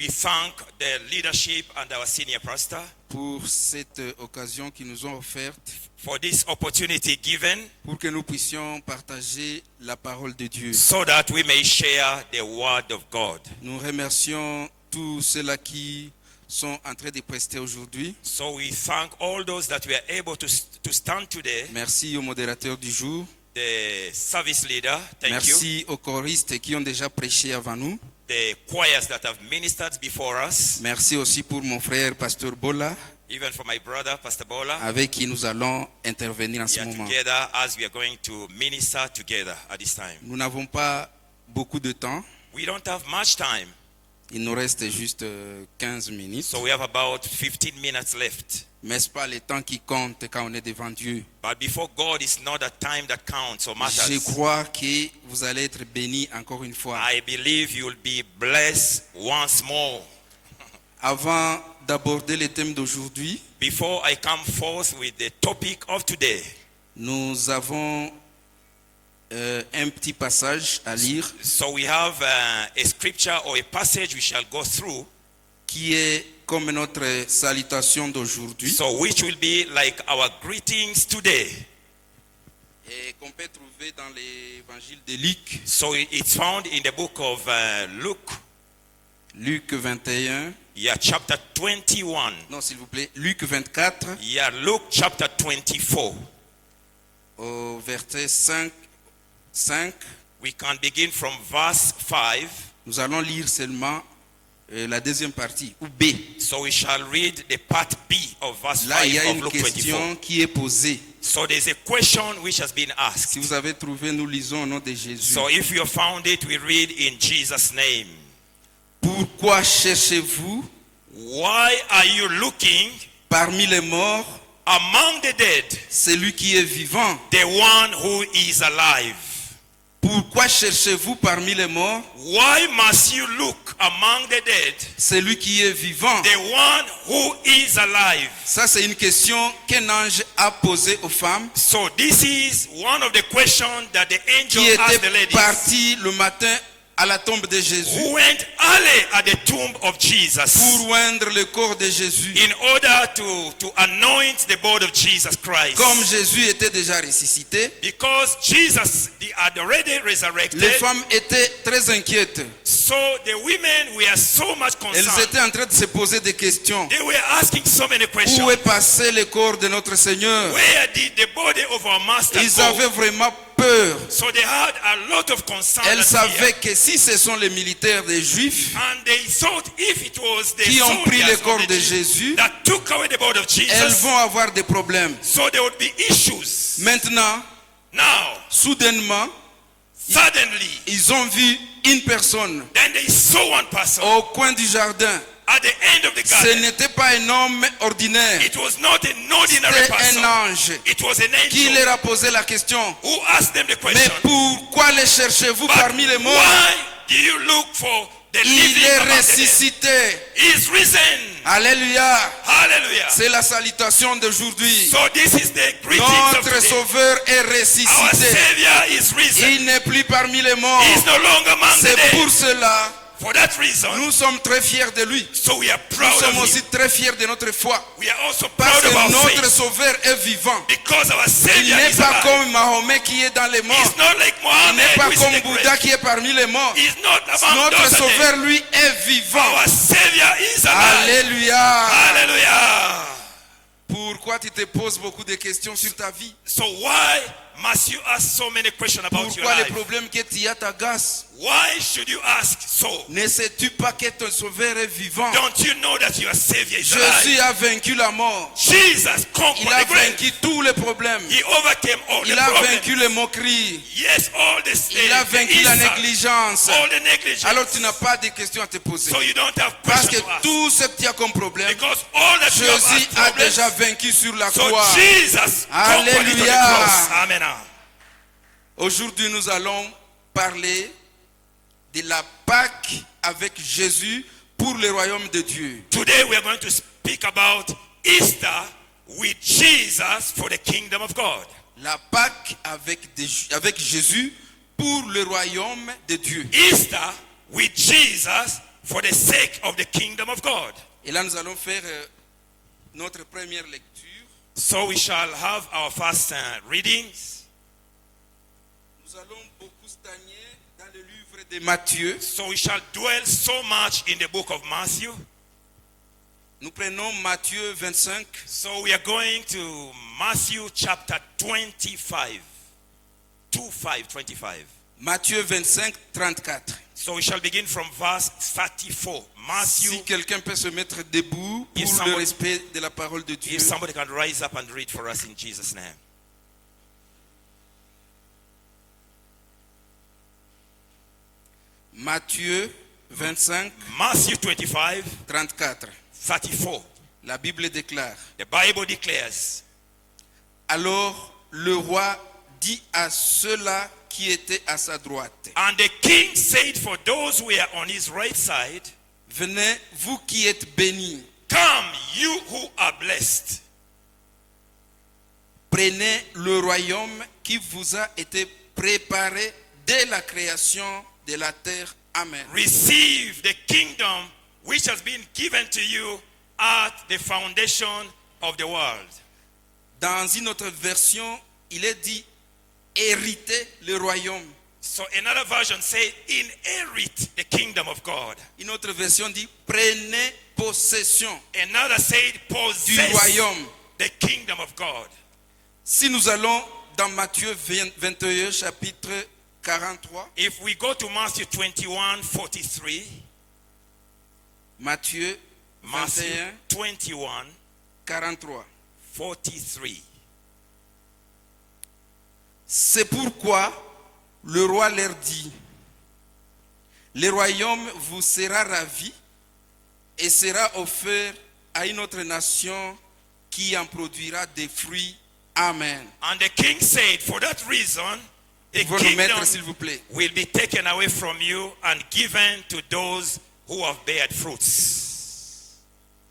We thank the leadership and our senior pastor pour cette occasion qu'ils nous ont offerte for this opportunity given pour que nous puissions partager la parole de Dieu. so that we may share the word of God. Nous remercions tous ceux-là qui sont en train de prester aujourd'hui. So we thank all those that were able to stand today. Merci au modérateur du jour. The service leader, thank you. Merci aux choristes qui ont déjà prêché avant nous. The choirs that have ministered before us. Merci aussi pour mon frère Pasteur Bola, Even for my brother, Pastor Bola. avec qui nous allons intervenir en We ce are moment. together as we are going to minister together at this time. Nous n'avons pas beaucoup de temps. We don't have much time, Il nous reste juste 15 minutes. so we have about 15 minutes left. Mais ce n'est pas le temps qui compte quand on est devant Dieu. But before God, it's not the time that counts or Je matters. crois que vous allez être bénis encore une fois. I believe you will be blessed once more. Avant d'aborder le thème d'aujourd'hui, Before I come forth with the topic of today, nous avons un petit passage à lire so we have a scripture or a passage we shall go through, qui est comme notre salutation d'aujourd'hui so which will be like our greetings today. et qu'on peut trouver dans l'évangile de Luc, So it's found in the book of Luke, Luc 21, yeah, chapter 21. non s'il vous plaît, Luc 24 Yeah, Luke chapter 24. au verset 5. We can begin from verse 5. Nous allons lire seulement la deuxième partie, ou B. So we shall read the part B of verse Là, il y 5 a of une Luke 24. question qui est posée. So there's a question which has been asked. Si vous avez trouvé, nous lisons au nom de Jésus. So if you have found it, we read in Jesus' name. Pourquoi cherchez-vous Why are you looking parmi les morts among the dead celui qui est vivant? the one who is alive? Pourquoi cherchez-vous parmi les morts Why must you look among the dead celui qui est vivant? the one who is alive? Ça, c'est une question qu'un ange a posée aux femmes So this is one of the questions that the angel qui asked the étaient ladies parties le matin à la tombe de Jésus who went early at the tomb of Jesus pour oindre le corps de Jésus. in order to anoint the body of Jesus Christ. Comme Jésus était déjà ressuscité, Because Jesus had already resurrected, les femmes étaient très inquiètes. so the women were so much Elles concerned. étaient en train de se poser des questions. They were asking so many questions. Où est passé le corps de notre Seigneur? Where did the body of our master Ils go? avaient vraiment peur. So they had a lot of concern Elles and savaient fear. que si ce sont les militaires des Juifs And they thought if it was the qui ont pris le soldiers corps of de the Jews Jésus, that took away the body of elles Jesus, vont avoir des problèmes. so there would be issues. Maintenant, Now, soudainement, suddenly, ils ont vu une personne then they saw one person au coin du jardin. at the end of the Ce garden. n'était pas un homme ordinaire, It was not an ordinary c'était person. un ange It was an qui angel leur a posé la question. who asked them the Mais question. pourquoi les cherchez-vous But parmi les morts? why do you look for the Il living est among the dead? ressuscité. He is risen. Alléluia. Hallelujah. C'est la salutation d'aujourd'hui. So this is the greetings of Notre today. Sauveur est Our ressuscité. Savior is risen. Il n'est plus parmi les morts. He is no longer among the C'est dead. pour cela For that reason, nous sommes très fiers de lui. so we are Nous proud sommes of aussi him. très fiers de notre foi. We are also Parce proud of que our notre faith. Sauveur est vivant. Because our Il Savior n'est is pas alive. comme Mahomet qui est dans les morts. He's not like Il n'est Muhammad pas who is in comme the Bouddha grave. qui est parmi les morts. He's not among Notre those that Sauveur, dead. lui, est vivant. Our Savior is alive. Alléluia. Hallelujah. Pourquoi tu te poses beaucoup de questions sur ta vie? So why must you ask so many questions about your Pourquoi les life? problèmes que tu as t'agacent? Why should you ask so? Ne sais-tu pas que ton Sauveur est vivant? Don't you know that your Savior is alive? Jésus a vaincu la mort. Jesus conquered Il a the grave. vaincu tous les problèmes. He overcame all Il the a problems. vaincu les moqueries. Yes, all the Il a vaincu la insult, négligence. all the negligence. Alors tu n'as pas de questions à te poser. So you don't have Parce que questions to ask. tout ce que tu as comme problème, Because all that you have Jésus asked a problems, déjà vaincu sur la so croix. Jesus conquered it on the Alléluia. cross. Amen. Aujourd'hui, nous allons parler de la Pâque avec Jésus pour le royaume de Dieu. Today we are going to speak about Easter with Jesus for the kingdom of God. La Pâque avec Jésus pour le royaume de Dieu. Easter with Jesus for the sake of the kingdom of God. Et là, nous allons faire notre première lecture. So we shall have our first readings. Nous allons beaucoup stagner dans le livre de Matthieu. So we shall dwell so much in the book of Matthew. Nous prenons Matthieu 25. So we are going to Matthew chapter 25. 25. Matthieu 25, 34. So we shall begin from verse 34. Matthew. Si quelqu'un peut se mettre debout pour le respect de la parole de Dieu. If somebody can rise up and read for us in Jesus' name. Matthieu 25, Matthew 25, 34. 34. La Bible déclare. The Bible declares. Alors le roi dit à ceux-là qui étaient à sa droite. And the king said for those who were on his right side, venez, vous qui êtes bénis. come, you who are blessed. Prenez le royaume qui vous a été préparé dès la création de la terre. Amen. Receive the kingdom which has been given to you at the foundation of the world. Dans une autre version, il est dit héritez le royaume. So another version says inherit the kingdom of God. Une autre version dit prenez possession Another said du possess royaume. the kingdom of God. Si nous allons dans Matthieu 21, chapitre 43, If we go to Matthew 21:43, Matthieu Matthew 21, 43. 21:43. C'est pourquoi le roi leur dit, le royaume vous sera ravi et sera offert à une autre nation qui en produira des fruits. Amen. And the king said, for that reason, the Vous pouvez nous mettre, kingdom s'il vous plaît. will be taken away from you and given to those who have bared fruits.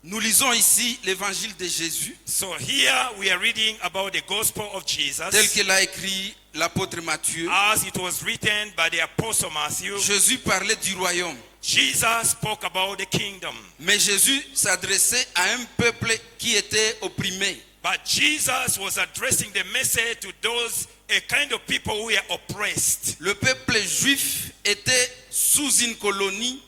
Nous lisons ici l'évangile de Jésus, So here we are reading about the gospel of Jesus tel que l'a écrit l'apôtre Matthieu. as it was written by the apostle Matthew. Jésus parlait du royaume, Jesus spoke about the kingdom, mais Jésus s'adressait à un peuple qui était opprimé. but Jesus was addressing the message to those a kind of people who were oppressed. Le peuple juif était sous une colonie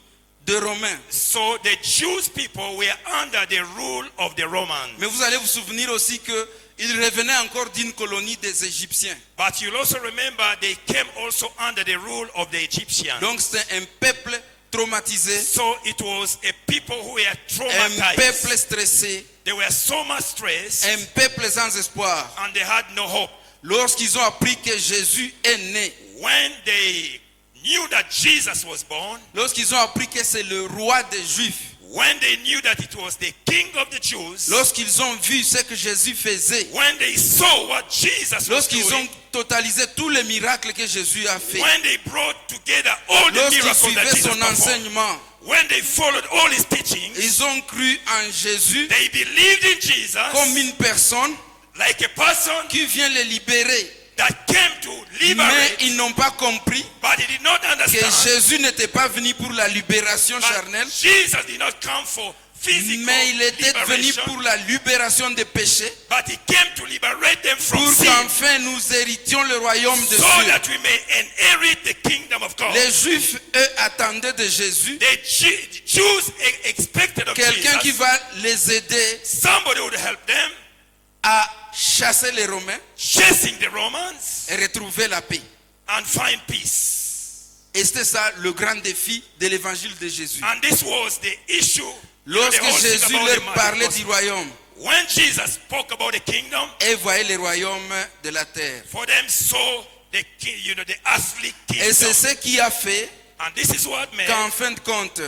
de Romains. So the Jewish people were under the rule of the Romans. Mais vous allez vous souvenir aussi qu'ils revenaient encore d'une colonie des Égyptiens. But you'll also remember they came also under the rule of the Egyptians. Donc c'était un peuple traumatisé, So it was a people who were un traumatized. peuple stressé, They were so much stressed un peuple sans espoir. and they had no hope. Lorsqu'ils ont appris que Jésus est né, When they knew that Jesus was born, lorsqu'ils ont appris que c'est le roi des Juifs, when they knew that it was the king of the Jews, lorsqu'ils ont vu ce que Jésus faisait, when they saw what Jesus was lorsqu'ils doing, ont totalisé tous les miracles que Jésus a fait, when they brought together all the lorsqu'ils miracles that suivaient Jesus son performed, enseignement, when they followed all his teachings, ils ont cru en Jésus they believed in Jesus comme une personne like a person qui vient les libérer. that came to Mais liberate, ils n'ont pas compris but he did not que understand Jésus n'était pas venu pour la libération that charnelle, Jesus did not come for physical mais il était venu liberation, pour la libération des péchés, but he came to liberate them from pour sin, qu'enfin nous héritions le royaume de so Dieu. that we may inherit the kingdom of God. Les Juifs, eux, attendaient de Jésus The Jews expected of quelqu'un qui Jesus va les aider somebody would help them à chasser les Romains chasing the Romans et retrouver la paix. and find peace. Et c'était ça le grand défi de l'évangile de Jésus. And this was the issue. Lorsque the whole thing Jésus about leur the parlait gospel. du royaume, When Jesus spoke about the kingdom, et voyait le royaume de la terre. for them saw the the earthly Et c'est kingdom. ce qui a fait And this is what made, qu'en fin de compte,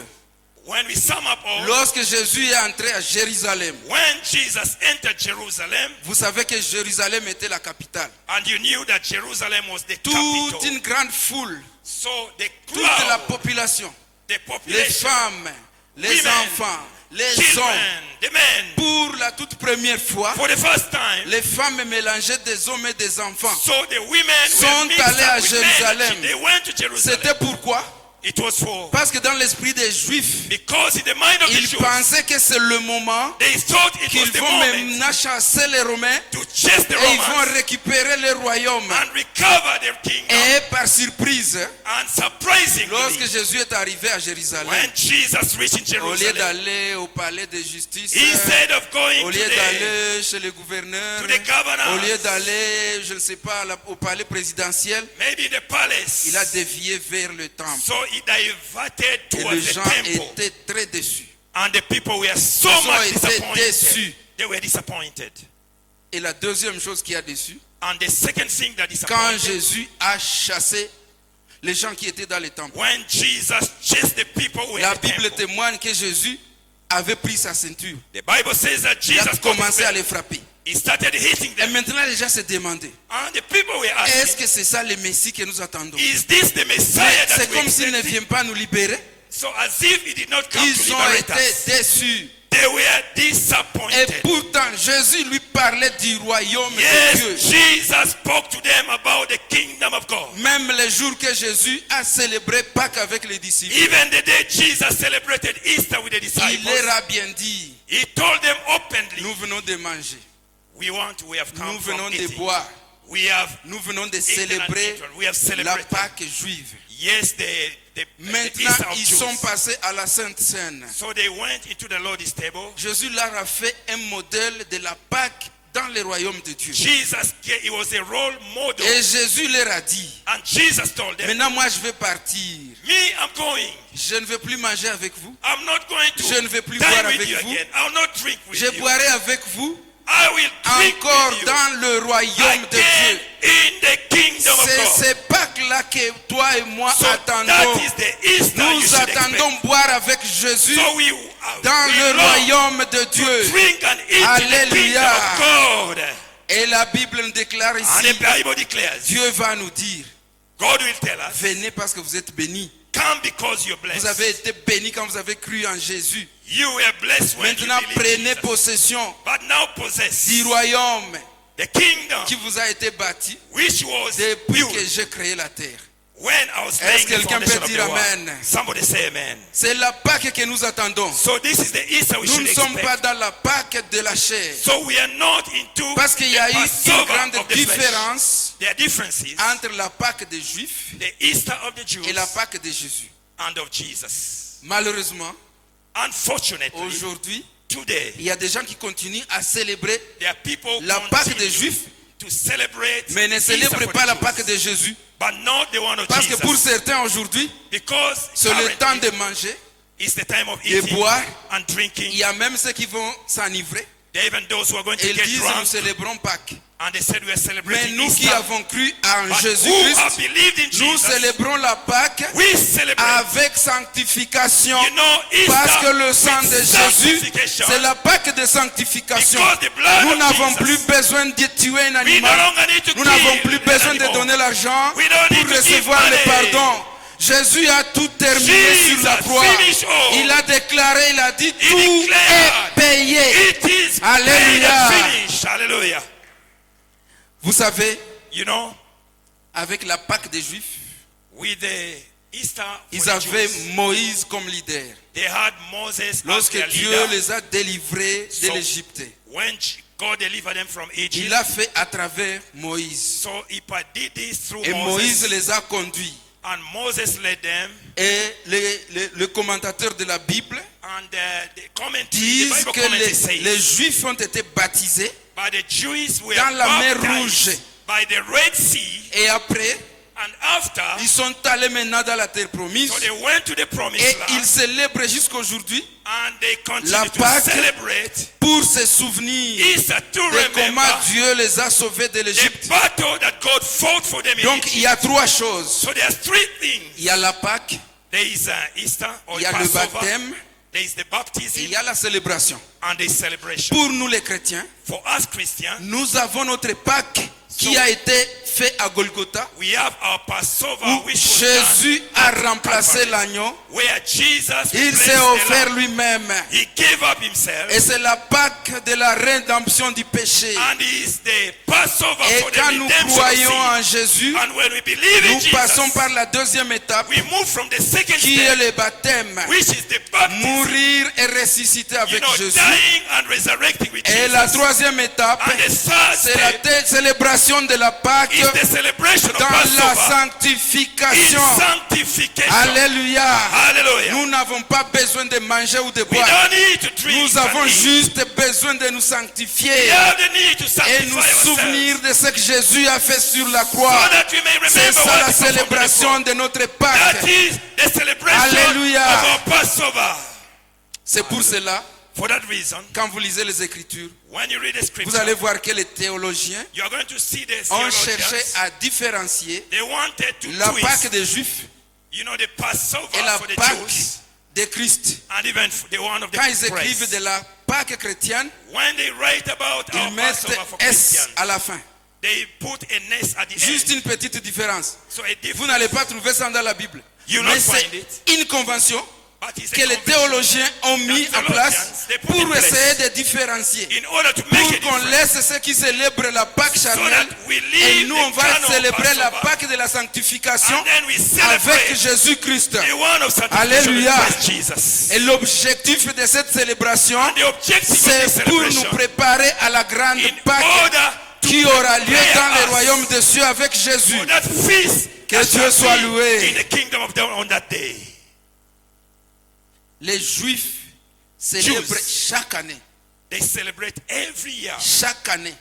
when we sum up all, lorsque Jésus est entré à Jérusalem, when Jesus entered Jerusalem, vous savez que Jérusalem était la capitale. and you knew that Jerusalem was the Toute capital. une grande foule, So the toute la crowd, population, the les population, femmes, les women, enfants, les children, hommes, the men, pour la toute première fois, for the first time, les femmes mélangeaient des hommes et des enfants. so the women Sont were mixed allés à up with Jérusalem. men. They went to Jerusalem. C'était pourquoi? It was for, Parce que dans l'esprit des Juifs, because in the mind of the ils Jews, pensaient que c'est le moment they thought it was qu'ils the vont moment maintenant chasser les Romains to chase the et ils vont Romans récupérer le royaume. and recover their kingdom. Et par surprise, And surprisingly, lorsque Jésus est arrivé à Jérusalem, when Jesus reached in au lieu Jerusalem, d'aller au palais de justice, instead of going au to lieu the, d'aller chez le gouverneur, to the governor, au lieu d'aller, je ne sais pas, au palais présidentiel, maybe the palace, il a dévié vers le temple. so he diverted Et towards les the gens temple. étaient très déçus. And the people were so Ils ont much été disappointed. déçus. They were disappointed. Et la deuxième chose qui a déçu, And the second thing that quand disappointed, Jésus a chassé les gens qui étaient dans le temple, when Jesus chased the people who were la in the Bible temple, témoigne que Jésus avait pris sa ceinture. the Bible says that Il a Jesus commencé à les frapper. he started hitting Et them. maintenant, les gens se demandaient, And the people were est-ce asking, que c'est ça le Messie que nous attendons? is this the Messiah that C'est we comme s'il ne expected? vient pas nous libérer. So as if he did not come to Ils ont liberate été us. déçus. They were Et disappointed. pourtant, Jésus lui parlait du royaume de Dieu. Yes, Jesus spoke to them about the kingdom of God. Même le jour que Jésus a célébré Pâques avec les disciples, Even the day Jesus celebrated Easter with the il disciples, leur a bien dit, he told them openly, nous venons de manger, we have come nous from venons de eating. boire, Nous venons de eaten and célébrer eaten. We have la celebrated. Pâque juive. Yes, the Easter Maintenant, of ils Jews. sont passés à la Sainte Seine. So they went into the Lord's table. Jésus leur a fait un modèle de la Pâque dans le royaume de Dieu. Jesus, he was a role model. Et Jésus leur a dit, And Jesus told them, maintenant moi je vais partir. me, I'm going. Je ne vais plus manger avec vous. I'm not going to Je ne vais plus dine boire with avec you vous. again. I'll not drink with Je you. boirai avec vous I will drink encore with you dans le royaume de again Dieu. in the kingdom of C'est God. ces Pâques-là que toi et moi So attendons. that is the Easter you Nous should attendons expect. boire avec Jésus So we dans we le love royaume de to Dieu. drink and eat in the Alléluia. kingdom of God. Et la Bible nous déclare And ici, the Bible declares, Dieu va nous dire, God will tell us, venez parce que vous êtes bénis. come because you're Vous blessed. avez été bénis quand vous avez cru en Jésus. You were blessed when Maintenant, you believed prenez Jesus. possession But now possess du royaume the kingdom qui vous a été bâti which was depuis built que j'ai créé la terre. when I was Est-ce laying the quelqu'un foundation peut of the dire world. amen? Somebody say amen. C'est la Pâque que nous attendons. So this is the Easter we Nous should ne sommes pas expect. dans la Pâque de la chair. So we are not into Parce qu'il y a the eu une Passover grande of the flesh. différence There are differences. entre la Pâque des Juifs The Easter of the Jews et la Pâque de Jésus. and of Jesus. Malheureusement, Unfortunately, aujourd'hui, today, il y a des gens qui continuent à célébrer there are people who la Pâque des continue Juifs, to celebrate mais ne the Easter célèbrent for pas the la Jews, Pâque de Jésus. but not the one of Parce que Jesus. pour certains aujourd'hui, Because c'est le temps currently, de manger, it's the time of de eating boire. and Il drinking. y a même ceux qui vont s'enivrer There are even those who are going et to ils get disent nous drunk, célébrons Pâques. and they said we are Mais celebrating nous qui Easter. avons cru en But who have Jésus-Christ, believed in nous Jesus, célébrons la Pâque we celebrate. avec sanctification. You know, Easter Parce que le sang with de Jésus, sanctification. c'est la Pâque de sanctification. Because the blood Nous of n'avons Jesus. plus besoin de tuer un We no animal. longer need to Nous n'avons kill plus an besoin de animal. donner l'argent We don't need pour to give recevoir le money. pardon. Jésus a tout terminé Jesus sur la croix. finished all. Il a déclaré, il a dit, He tout est declared, payé. It is Alléluia. paid and finished. Hallelujah. Vous savez, You know, avec la Pâque des Juifs, with the Easter for ils the avaient Jews, Moïse comme leader. they had Moses as Lorsque their Dieu leader. les a délivrés de So, l'Égypte, when God delivered them from Egypt, il l'a fait à travers Moïse. so he did this through Et Moïse Moses, les a conduits. and Moses led them. Et le commentateur de la Bible And the commentary, the disent Bible que commentary says, les Juifs ont été baptisés but the Jews were dans la mer baptized Rouge. by the Red Sea, Et après, and after, ils sont allés maintenant dans la terre promise. so they went to the Et promised ils land, célèbrent jusqu'aujourd'hui and they continue la to Pâque celebrate pour se souvenir Easter to de comment remember Dieu les a sauvés de the l'Égypte. battle that God fought for them in Donc Egypt. il y a trois choses. So there's three things. Il y a la Pâque, There is Easter or il y a le Passover. baptême, There is the et baptism il y a la célébration. and the celebration. Pour nous les chrétiens, For us Christians, nous avons notre Pâque qui a été fait à Golgotha, we have our Passover, où which was Jésus done a at remplacé Calvary, l'agneau. where Jesus Il replaced s'est the offert lamb. lui-même. He gave up himself, Et c'est la Pâque de la rédemption du péché. and he is the Passover Et for the quand nous redemption of croyons sin. en Jésus, And when we believe in nous passons Jesus, par la deuxième étape, we move from the second qui est step, le baptême. which is the baptism, Mourir et ressusciter avec Jésus. dying and resurrecting with Et la Jesus. troisième étape, And the third c'est la step célébration de la Pâque is the celebration of dans la Passover in sanctification. sanctification. Alléluia. Hallelujah. Nous n'avons pas besoin de manger ou de We boire. don't need to drink. Nous avons and eat. juste besoin de nous We sanctifier have the need to et sanctify nous ourselves souvenir de ce que Jésus a fait sur la so croix. that we may C'est remember ça what la he performed on the célébration cross. de notre That Pâque. is the celebration Alléluia. of our Passover. C'est pour cela, For that reason, quand vous lisez les Écritures, when you read the vous scripture, allez voir que les théologiens you are going to see the ont cherché theologians. à différencier They wanted to la Pâque twist, des Juifs you know, the Passover et la for the Pâque Jews de Christ. and even the one of the Quand ils écrivent Christ. de la Pâque chrétienne, When they write about our ils mettent Passover for S Christians, à la fin. they put an S at the Juste end. une petite différence. So a Vous difference. n'allez pas trouver ça dans la Bible. You Mais not c'est find it. une convention But it's a que les convention théologiens ont mis that en place theologians, they put in pour place essayer de différencier. in order to make a Pour qu'on difference. laisse ceux qui célèbrent la Pâque So charnelle that we et leave nous on the va canon of célébrer la Passover. Pâque de la sanctification And then we avec celebrate Jésus-Christ. the one of sanctification Alléluia. with Christ Jesus. Et l'objectif de cette célébration, And the objective of this c'est pour nous celebration préparer à la grande in Pâque order qui aura lieu prepare dans le us royaume des cieux avec Jésus. for that feast Que that Dieu shall soit be loué. in the kingdom of God on that day. Les Juifs célèbrent Jews. chaque année. They celebrate every year. Chaque année.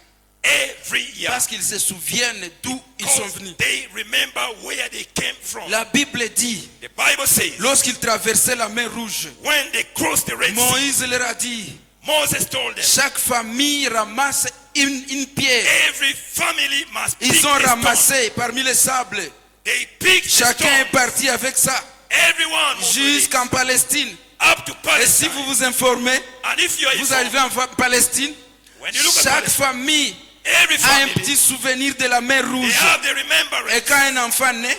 Every year. Parce qu'ils se souviennent d'où ils sont Because venus. they remember where they came from. La Bible dit, The Bible says, lorsqu'ils traversaient la mer Rouge, when they crossed the Red Sea, Moïse leur a dit, Moses told them, chaque famille ramasse une pierre. every family must pick Ils ont a stone. ramassé parmi les sables. They picked the Chacun est stone. parti avec ça Everyone moved with it jusqu'en Palestine. up to Et si Palestine. vous vous informez, And if you are vous informed, arrivez en Palestine, when you look at chaque Palestine, famille every a un family, petit souvenir de la mer they Rouge. have the Et remembrance. quand un enfant naît,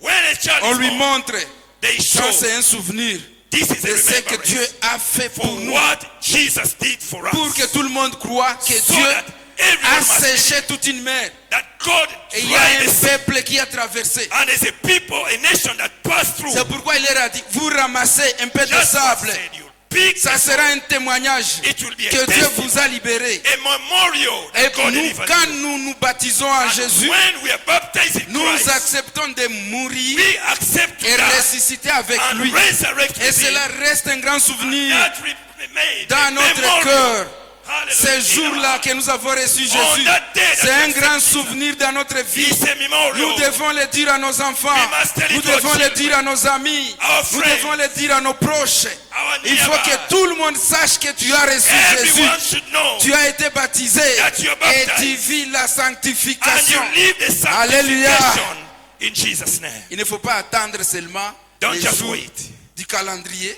When a child on is lui born, montre. they Ça, show c'est un souvenir this is de ce a que Dieu remembrance a fait for pour nous. what Jesus did for us. Pour que tout le monde croit que So Dieu that everyone a must séché believe toute une mer. that God Et il y a dried un the sea. peuple qui a traversé. And there's a people, a nation that passed through. C'est pourquoi il leur a dit, vous ramassez un peu de Just what sable. said, you pick Ça the sera un témoignage It will be a que Dieu testimony. vous a libéré. a memorial Et that God nous, delivered quand you. nous nous baptisons en And Jésus, when we are baptized in nous Christ, acceptons de mourir we accept et to die ressusciter avec and lui. resurrect Et with cela him. reste un grand souvenir That remains dans a notre memorial. cœur. Hallelujah. Ce jour-là que nous avons reçu On Jésus, that day that c'est un we grand accept souvenir dans notre vie. It's a memorial. Nous devons le dire à nos enfants, We must tell it nous to our devons le children, dire à nos amis, our nous friends, devons le dire à nos proches. our Il faut que neighbors. tout le monde sache que tu as reçu Jésus. Everyone should know Tu as été baptisé that you are et baptized. tu vis la and sanctification. you live the Alléluia. sanctification in Jesus' name. Il ne faut pas attendre seulement Don't les just jours wait. du calendrier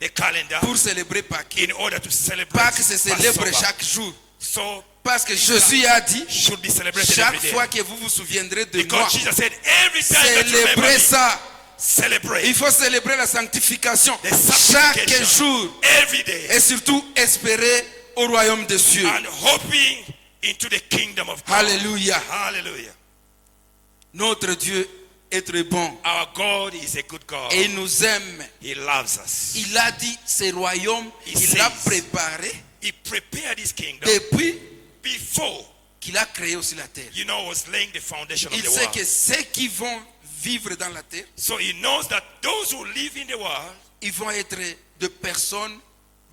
The calendar pour célébrer Pâques. in order to celebrate Pâques se célèbre Passover. chaque jour. So Parce que Jésus a dit, should be celebrated chaque every day. fois que vous vous souviendrez de moi, Because Jesus said, every time that you remember célébrez me, ça. celebrate Il faut célébrer la sanctification the chaque sanctification jour every day et surtout espérer au royaume des cieux. and hoping into the kingdom of God. Alléluia. Hallelujah. Notre Dieu est très bon Our God is a good God. et il nous aime. He loves us. Il a dit ce royaume, He il l'a says- préparé He prepared his kingdom depuis before, qu'il a créé aussi la terre. you know, was laying the foundation of Il the sait world. que ceux qui vont vivre dans la terre, So he knows that those who live in the world, ils vont être des personnes,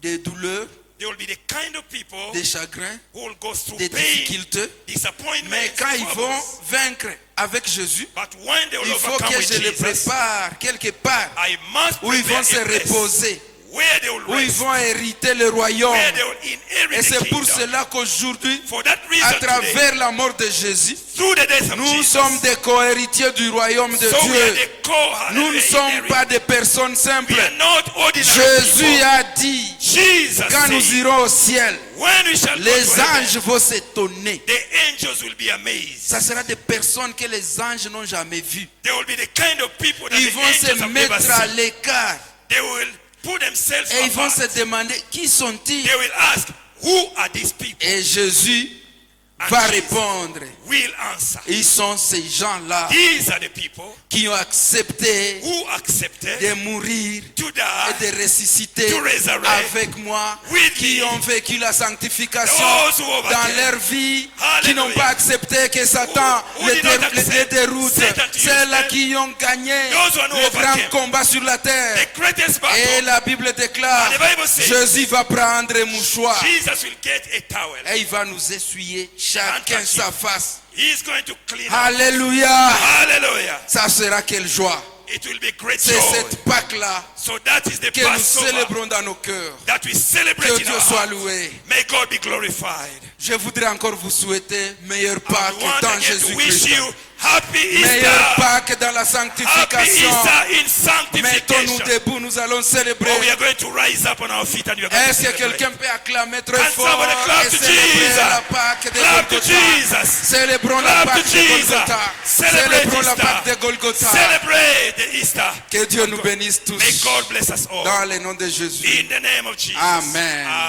des douleurs, they will be the kind of people des chagrins, who will go through des pain, difficultés. disappointment, Mais quand ils vont troubles. vaincre avec Jésus, But when they will il faut overcome que with je les Jesus, prépare quelque part I must où ils vont prepare se a place reposer. where they will où ils rest, vont hériter le royaume. where they will inherit Et the c'est pour kingdom. cela qu'aujourd'hui, For that à reason, today, travers la mort de Jésus, through the death of nous Jesus, sommes des co-héritiers du royaume de so we are Dieu. the core. Nous ne sommes pas des personnes simples. We are not ordinary Jésus people. a dit, Jesus quand nous said, irons au ciel, when we shall go les to heaven, anges vont s'étonner. the angels will be amazed. Ça sera des personnes que les anges n'ont jamais vues. They will be the kind of people that Ils the vont se angels have never mettre à seen. l'écart They will put themselves et ils vont apart. se demander qui sont-ils. They will ask, who are these people? Et Jésus And va Jesus répondre. will answer. Ils sont ces gens-là These are the people qui ont accepté who accepted de mourir to et die, de ressusciter to resurrect avec moi, with qui me. ont vécu la sanctification Those who overcame. dans leur vie, qui n'ont Hallelujah. pas accepté que Satan Who les did not accept déroute. Satan to use Ceux-là them. qui ont gagné Those who are not le grand overcame. combat sur la terre. The greatest Et battle. la Bible déclare, And the Bible says, Jésus va prendre un mouchoir Jesus will get a towel. et il va nous essuyer chacun sa face. He is going to clean up. Alléluia. Hallelujah. Ça sera quelle joie. It will be great C'est joy. cette Pâque-là So that is the que nous Passover célébrons dans nos cœurs. that we celebrate Que in Dieu our soit hearts. loué. May God be glorified. Je voudrais encore vous souhaiter meilleure I Pâque want dans again to wish Jésus-Christ. you happy Meilleure Easter. Pâque dans la Happy sanctification. Easter in Mettons-nous sanctification. debout, nous allons célébrer. Oh, we are going to rise up on our feet and we are going to Est-ce que celebrate. quelqu'un peut acclamer très Can fort somebody clap et to célébrer Jesus? la Pâque de Clap to Golgotha? Jesus. Célébrons la Clap to Pâque de Jesus. Golgotha. Celebrate Célébrons la Easter. Pâque de Golgotha. Celebrate the Easter. Que Dieu nous bénisse May tous. God bless us all. Dans le nom de Jésus. In the name of Jesus. Amen.